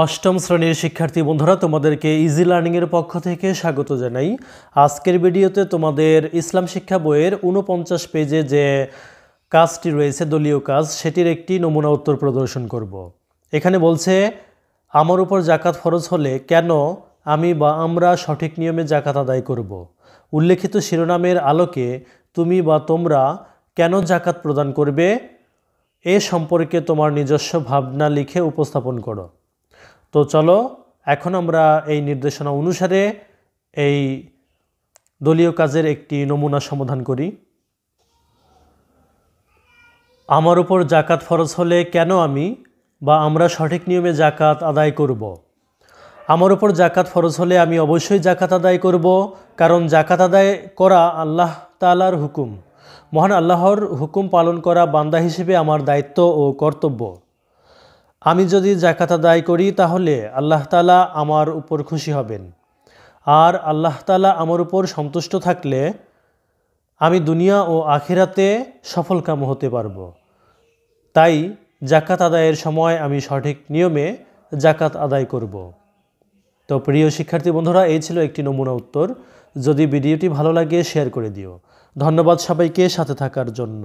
অষ্টম শ্রেণীর শিক্ষার্থী বন্ধুরা, তোমাদেরকে ইজি লার্নিংয়ের পক্ষ থেকে স্বাগত জানাই। আজকের ভিডিওতে তোমাদের ইসলাম শিক্ষা বইয়ের 49 পেজে যে কাজটি রয়েছে, দলীয় কাজ, সেটির একটি নমুনা উত্তর প্রদর্শন করব। এখানে বলছে, আমার উপর জাকাত ফরজ হলে কেন আমি বা আমরা সঠিক নিয়মে জাকাত আদায় করব। উল্লেখিত শিরোনামের আলোকে তুমি বা তোমরা কেন জাকাত প্রদান করবে এ সম্পর্কে তোমার নিজস্ব ভাবনা লিখে উপস্থাপন করো। তো চলো এখন আমরা এই নির্দেশনা অনুসারে এই দলীয় কাজের একটি নমুনা সমাধান করি। আমার উপর জাকাত ফরজ হলে কেন আমি বা আমরা সঠিক নিয়মে জাকাত আদায় করব। আমার উপর জাকাত ফরজ হলে আমি অবশ্যই জাকাত আদায় করব, কারণ জাকাত আদায় করা আল্লাহ তাআলার হুকুম। মহান আল্লাহর হুকুম পালন করা বান্দা হিসেবে আমার দায়িত্ব ও কর্তব্য। আমি যদি জাকাত আদায় করি তাহলে আল্লাহ তাআলা আমার উপর খুশি হবেন, আর আল্লাহ তাআলা আমার উপর সন্তুষ্ট থাকলে আমি দুনিয়া ও আখিরাতে সফলকাম হতে পারব। তাই জাকাত আদায়ের সময় আমি সঠিক নিয়মে জাকাত আদায় করব। তো প্রিয় শিক্ষার্থী বন্ধুরা, এই ছিল একটি নমুনা উত্তর। যদি ভিডিওটি ভালো লাগে শেয়ার করে দিও। ধন্যবাদ সবাইকে সাথে থাকার জন্য।